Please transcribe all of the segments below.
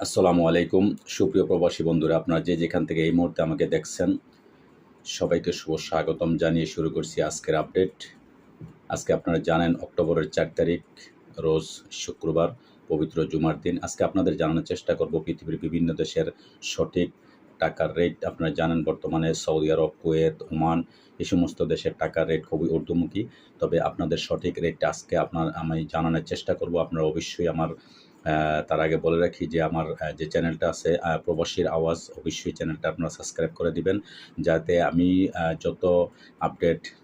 আসসালামু আলাইকুম সুপ্রিয় প্রবাসী বন্ধুরা, আপনারা যে যেখান থেকে এই মুহূর্তে আমাকে দেখছেন সবাইকে শুভ স্বাগতম জানিয়ে শুরু করছি আজকের আপডেট। আজকে আপনারা জানেন অক্টোবরের 4 তারিখ রোজ শুক্রবার, পবিত্র জুমার দিন। আজকে আপনাদের জানানোর চেষ্টা করব পৃথিবীর বিভিন্ন দেশের সঠিক টাকার রেট। আপনারা জানেন বর্তমানে সৌদি আরব, কুয়েত, ওমান এই সমস্ত দেশের টাকার রেট খুবই ঊর্ধ্বমুখী। তবে আপনাদের সঠিক রেটটা আজকে আমি জানানোর চেষ্টা করব। আপনারা অবশ্যই তার আগে বলে রাখি যে আমার যে চ্যানেলটা আছে প্রবাসীর আওয়াজ, অবশ্যই চ্যানেলটা আপনারা সাবস্ক্রাইব করে দিবেন, যাতে আমি যত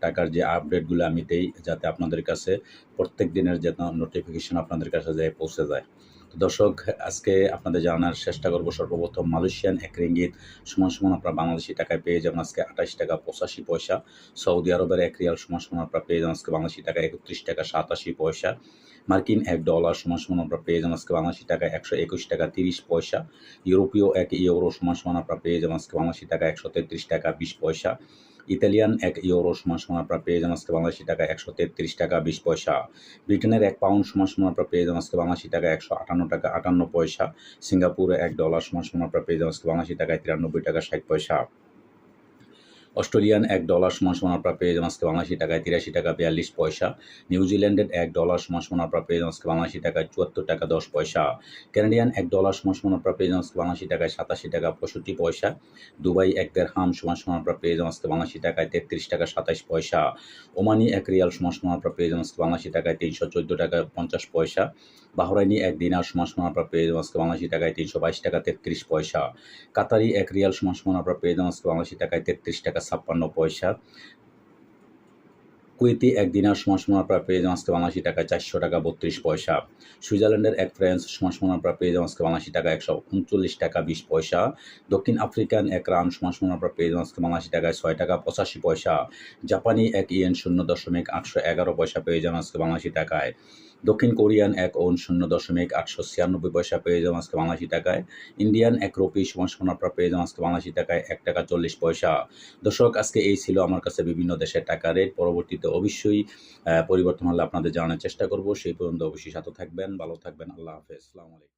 টাকার যে আপডেটগুলো আমি দেই যাতে আপনাদের কাছে প্রত্যেক দিনের যেন নোটিফিকেশন আপনাদের কাছে পৌঁছে যায়। তো দর্শক, আজকে আপনাদের জানার চেষ্টা করব সর্বপ্রথম মালয়েশিয়ান এক রিঙ্গিত সমান আপনারা বাংলাদেশি টাকায় পেয়ে যাবেন আজকে 28 টাকা 85 পয়সা। সৌদি আরবের এক রিয়াল সমান আপনারা পেয়ে যাবেন আজকে বাংলাদেশি টাকায় 31 টাকা 87 পয়সা। মার্কিন $1 সমান আপনারা পেয়ে যাবেন আজকে বাংলাদেশি টাকায় 121 টাকা 30 পয়সা। ইউরোপীয় এক ইউরো সমান আপনারা পেয়ে যাবেন আজকে বাংলাদেশি টাকা 133 টাকা 20 পয়সা। ইতালিয়ান এক ইউরো সমান আপনারা পেয়ে যাবেন আজকে বাংলাদেশি টাকা 133 টাকা 20 পয়সা। ব্রিটেনের এক পাউন্ড সমান আপনারা পেয়ে যাবেন আজকে বাংলাদেশি টাকা 158 টাকা 58 পয়সা। সিঙ্গাপুরে $1 সমান আপনারা পেয়ে যাবেন আজকে বাংলাদেশি টাকায় 93 টাকা 60 পয়সা। অস্ট্রেলিয়ান $1 সমান আপনারা পেয়ে যাবেন আজকে বাংলাদেশি টাকায় 83 টাকা 42 পয়সা। নিউজিল্যান্ডের $1 সমান আপনারা পেয়ে যাবেন আজকে বাংলাদেশি টাকায় 74 টাকা 10 পয়সা। কানাডিয়ান $1 সমান আপনারা পেয়ে যাবেন আজকে বাংলাদেশি টাকায় 87 টাকা 65 পয়সা। দুবাই এক দেরহাম সমান আপনারা পেয়ে যাবেন আজকে বাংলাদেশি টাকায় 33 টাকা 27 পয়সা। ওমানি এক রিয়াল সমান আপনারা পেয়ে যাবেন আজকে বাংলাদেশি টাকায় 314 টাকা 50 পয়সা। বাহরাইনি এক দিনার সমান আপনারা পেয়ে যাবেন আজকে বাংলাদেশি টাকায় 322 টাকা 33 পয়সা। কাতারি এক রিয়াল সমান আপনারা পেয়ে যাবেন আজকে বাংলাদেশি টাকায় 33 টাকা 56 পয়সা। কুয়েতি এক দিনার সমান আপনারা পেয়ে যাবেন আজকে বাংলাদেশি টাকায় 400 টাকা 32 পয়সা। সুইজারল্যান্ডের এক ফ্রান্স সমান আপনারা পেয়ে যাবেন আজকে বাংলাদেশি টাকা 139 টাকা 20 পয়সা। দক্ষিণ আফ্রিকান এক রান সমান আপনারা পেয়ে যাবেন আজকে বাংলাদেশি টাকায় 6 টাকা 85 পয়সা। জাপানি এক ইয়েন 0.811 পয়সা পেয়ে যাবেন আজকে বাংলাদেশি টাকায়। দক্ষিণ কোরিয়ান এক ওন 0.896 পয়সা পেয়ে যাবেন আজকে বাংলাদেশি টাকায়। ইন্ডিয়ান এক রুপি সমান আপনারা পেয়ে যাবেন আজকে বাংলাদেশি টাকায় 1 টাকা 40 পয়সা। দর্শক, আজকে এই ছিল আমার কাছে বিভিন্ন দেশের টাকা রেট। পরবর্তীতে অবশ্যই পরিবর্তন হলে আপনাদের জানানোর চেষ্টা করব। সেই পর্যন্ত অবশ্যই সাথে থাকবেন, ভালো থাকবেন। আল্লাহ হাফেজ। আসসালামু আলাইকুম।